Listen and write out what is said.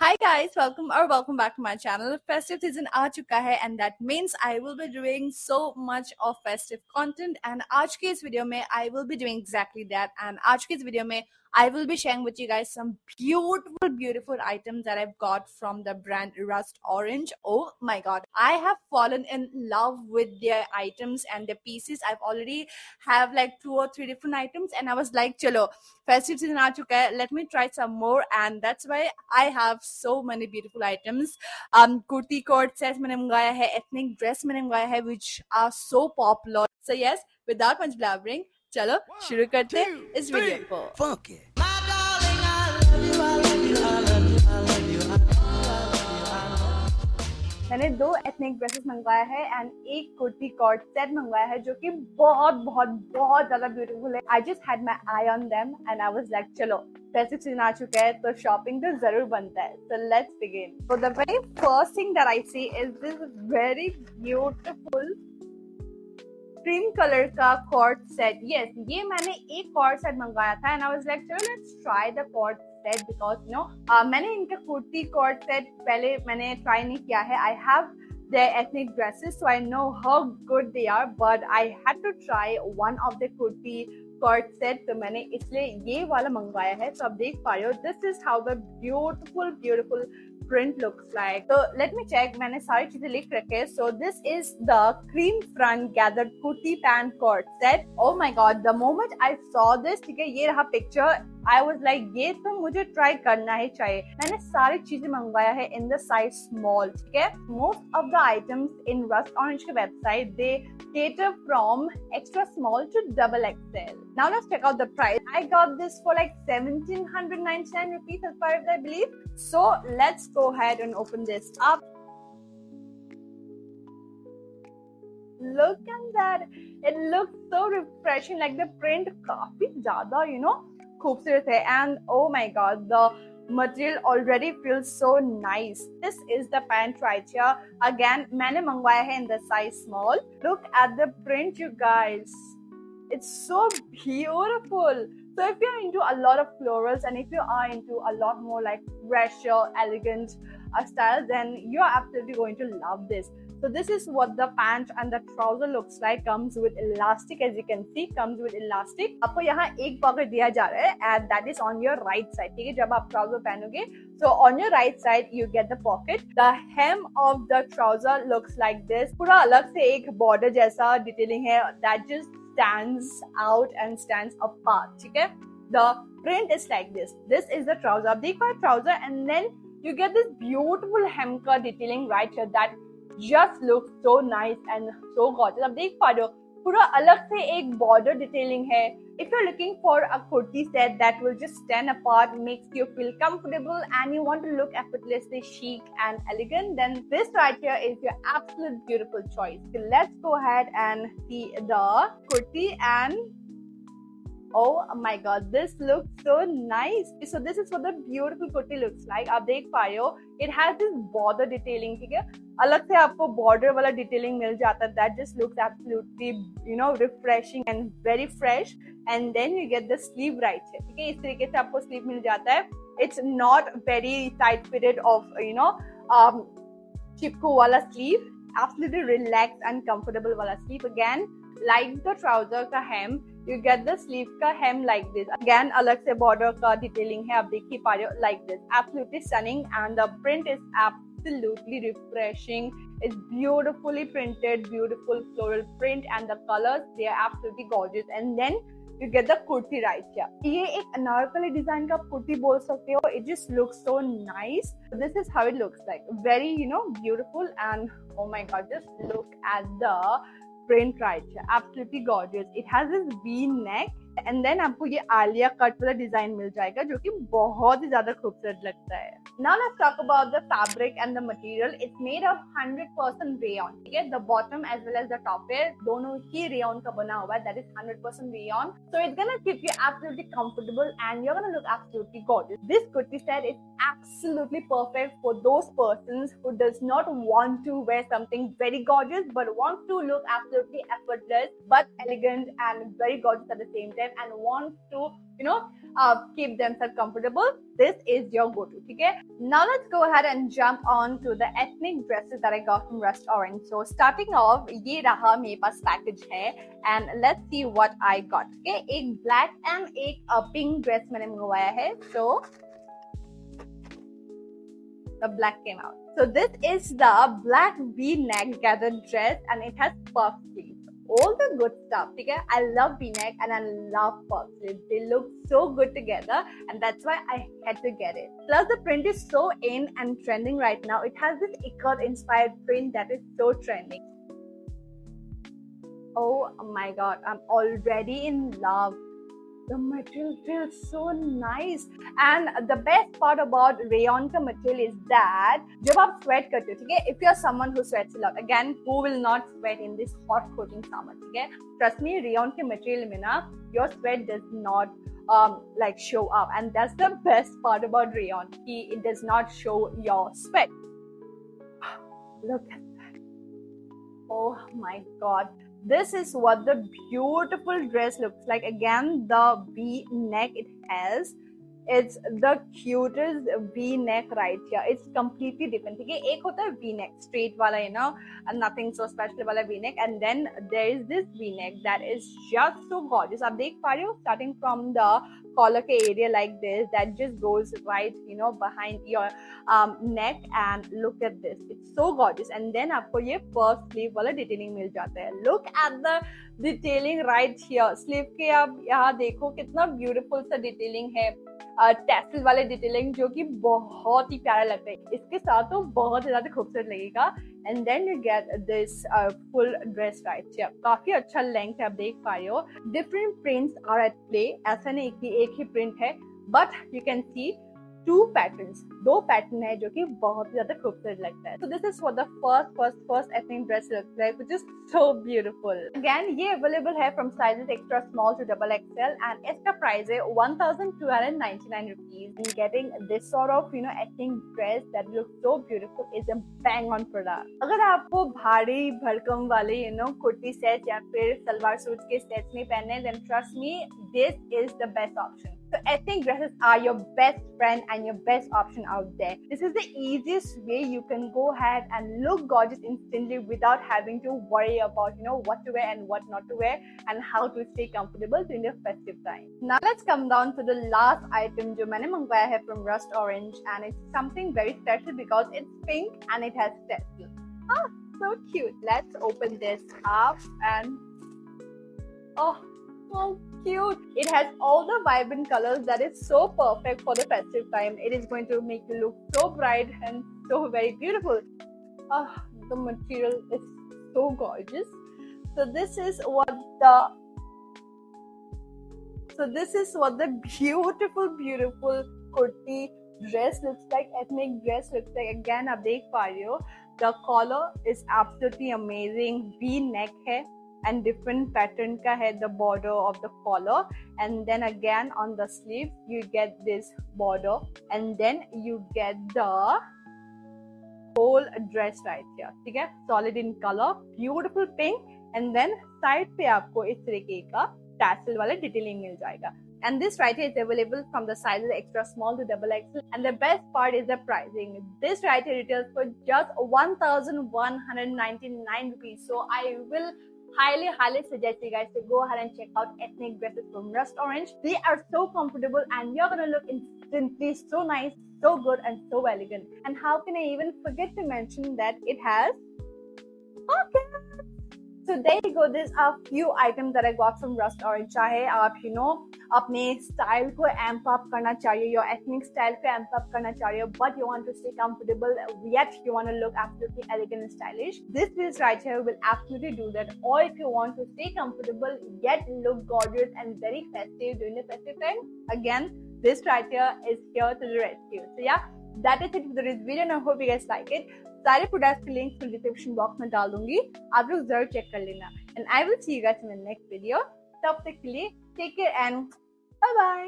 Hi guys, welcome back to my channel. Festive season आ चुका है and that means I will be doing so much of festive content and आज के इस video में I will be doing exactly that and आज के इस video में I will be sharing with you guys some beautiful items that I've got from the brand Rust Orange. Oh my god, I have fallen in love with their items and their pieces. I've already have like 2 or 3 different items and I was like, chalo, festive season aa chuka hai, let me try some more and that's why I have so many beautiful items. Kurti cord sets मैंने मंगाया है, ethnic dress मैंने मंगाया है which are so popular. So yes, without much blabbering, चलो शुरू करते हैं इस वीडियो को. Funky. मैंने 2 एथनिक ड्रेसेस मंगवाया है एंड एक कुर्ती कॉर्ड सेट मंगवाया है जो कि बहुत ज्यादा ब्यूटीफुल है. I just had my eye on them and I was like चलो फेस्टिव सीजन आ चुका है तो शॉपिंग तो जरूर बनता है. So let's begin. So the very first thing that I see is this very beautiful cream colour का कॉर्ड सेट. यस, ये मैंने एक कॉर्ड सेट मंगवाया था एंड आई वाज लाइक चलो let's try the coord set because मैंने इनका kurti cord set पहले मैंने ट्राई नहीं किया है. I have their ethnic dresses so I know how good they are but I had to try one of the kurti cord set तो मैंने इसलिए ये वाला मंगवाया है. तो आप देख पा रहे हो this is how the beautiful print looks like. So let me check. मैंने सारी चीजें लिख रखे हैं. So this is the cream front gathered kurti pant cord set. Oh my god, the moment I saw this, ठीक है, ये रहा picture. I was like ये तो मुझे ट्राई करना ही चाहिए. मैंने सारी चीजें मंगवाया है in the size small. ठीक है, most of the items in Rust Orange के website they cater from extra small to double XL. Now let's check out the price. I got this for like 1799 rupees as far as I believe. So let's go ahead and open this up. Look at that. It looks so refreshing. Like the print काफी ज्यादा खूबसूरत है and oh my god, the material already feels so nice. This is the pant right here. Again, मैंने मंगवाया है in the size small. Look at the print, you guys. It's so beautiful. So if you're into a lot of florals and if you are into a lot more like fresher, elegant styles, then you're absolutely going to love this. So this is what the pant and the trouser looks like. Comes with elastic, as you can see, comes with elastic. आपको यहाँ एक pocket दिया जा रहा है and that is on your right side. ठीक है, जब आप trouser पहनोगे, so on your right side you get the pocket. The hem of the trouser looks like this. पूरा अलग से एक border जैसा detailing है that just stands out and stands apart. ठीक है, the print is like this. This is the trouser. आप देख पा रहे trouser and then you get this beautiful hem का detailing right here that just looks so nice and so gorgeous. आप देख पा रहे हो पूरा अलग से एक border detailing है. If you're looking for a kurti set that will just stand apart, makes you feel comfortable and you want to look effortlessly chic and elegant, then this right here is your absolute beautiful choice. So let's go ahead and see the kurti and oh my god, this looks so nice. So this is what the beautiful kurti looks like. आप देख पा रहे हो it has this border detailing. ठीक है, अलग से आपको border वाला detailing मिल जाता है. That just looks absolutely refreshing and very fresh. And then you get the sleeve right here. ठीक है, इस तरीके से आपको sleeve मिल जाता है. It's not very tight fitted of चिपकू वाला sleeve. Absolutely relaxed and comfortable वाला sleeve. Again, like the trouser का hem, you get the sleeve का hem like this. Again, अलग से border का detailing है, आप देख ही पा रहे हो like this. Absolutely stunning and the print is absolutely refreshing. It's beautifully printed, beautiful floral print and the colors, they are absolutely gorgeous. And then you get the kurti right here. ये एक Anarkali design का कुर्ती बोल सकते हो. It just looks so nice. This is how it looks like. Very beautiful and oh my god, just look at the print right here. Absolutely gorgeous. It has this V neck and then आपको ये Alia cut वाला design मिल जाएगा जो कि बहुत ही ज्यादा खूबसूरत लगता है. Now let's talk about the fabric and the material. It's made of 100% rayon. ठीक है, the bottom as well as the top है दोनों ही rayon का बना हुआ है. That is 100% rayon. So it's gonna keep you absolutely comfortable and you're gonna look absolutely gorgeous. This kurti set is absolutely perfect for those persons who does not want to wear something very gorgeous but wants to look absolutely effortless but elegant and very gorgeous at the same time and wants to keep themselves comfortable, this is your go-to. Okay, now let's go ahead and jump on to the ethnic dresses that I got from Rust Orange. So starting off, ये रहा मेरे पास package है, and let's see what I got. Okay, एक black and एक pink dress मैंने मंगवाया है. So the black came out. So this is the black V-neck gathered dress, and it has puff sleeves. All the good stuff. Okay? I love V-neck and I love puff sleeves. They look so good together, and that's why I had to get it. Plus, the print is so in and trending right now. It has this ikat-inspired print that is so trending. Oh my god, I'm already in love. The material feels so nice, and the best part about rayon का material is that जब आप sweat करते हो, ठीक है, if you are someone who sweats a lot, again, who will not sweat in this hot coating summer, ठीक है, trust me, rayon के material में ना your sweat does not like show up, and that's the best part about rayon, कि it does not show your sweat. Look at that. Oh my god. This is what the beautiful dress looks like. Again, the V-neck it has. It's the cutest V-neck right here. It's completely different. ठीक है, एक होता है V-neck, straight वाला, you know, nothing so special वाला V-neck, and then there is this V-neck that is just so gorgeous. आप देख पा रहे हो, starting from the collar के area like this, that just goes right, you know, behind your neck, and look at this. It's so gorgeous. And then आपको ये puff sleeve वाला detailing मिल जाता है. Look at the detailing right here. Sleeve के आप यहाँ देखो कितना beautiful सा detailing है. टैसल वाले डिटेलिंग जो कि बहुत ही प्यारा लगता है. इसके साथ तो बहुत ही ज्यादा खूबसूरत लगेगा. And then you get this full dress right here. काफी अच्छा लेंथ है, आप देख पा रहे हो. Different prints are at play. ऐसा नहीं कि एक ही प्रिंट है, but you can see two patterns, दो पैटर्न है जो कि बहुत ज्यादा खूबसूरत लगता है. So this is what the first ethnic dress looks like, which is so beautiful. Again, ये available है from sizes extra small to double XL, and इसका price है 1,299 rupees. And getting this sort of, you know, ethnic dress that looks so beautiful is a bang on product. अगर आपको भारी भड़कम वाले, you know, kurti set या फिर salwar suit के set नहीं पहनने, then trust me, this is the best option. So ethnic dresses are your best friend and your best option out there. This is the easiest way you can go ahead and look gorgeous instantly without having to worry about, you know, what to wear and what not to wear, and how to stay comfortable during the festive time. Now let's come down to the last item जो मैंने मंगवाया है from Rust Orange, and it's something very special because it's pink and it has tassels. Ah, so cute. Let's open this up, and oh, so cute. It has all the vibrant colors that is so perfect for the festive time. It is going to make you look so bright and so very beautiful. The material is so gorgeous. So this is what the beautiful kurti dress looks like, ethnic dress looks like. Again, आप देख पा रहे हो, the collar is absolutely amazing. V-neck है, and different pattern का है the border of the collar, and then again on the sleeve you get this border, and then you get the whole dress right here. ठीक है, solid in color, beautiful pink, and then side पे आपको इस तरीके का tassel वाला detailing मिल जाएगा. And this right here is available from the sizes extra small to double XL. And the best part is the pricing. This right here retails for just 1,199 rupees. So I will highly suggest you guys to go ahead and check out ethnic dresses from Rust Orange. They are so comfortable, and you're gonna look instantly so nice, so good, and so elegant. And how can I even forget to mention that it has pockets? So there you go. These are few items that I got from Rust Orange. चाहे आप, you know, अपने style को amp up करना चाहिए, your ethnic style को amp up करना चाहिए, but you want to stay comfortable, yet you want to look absolutely elegant and stylish. This piece right here will absolutely do that. Or if you want to stay comfortable, yet look gorgeous and very festive during the festive time, again, this right here is here to the rescue. So yeah, that is it for this video, and I hope you guys like it. सारे products के link मैं description box में डाल दूंगी, आप लोग जरूर check कर लेना. And I will see you guys in the next video. तब तक के लिए take care and bye bye.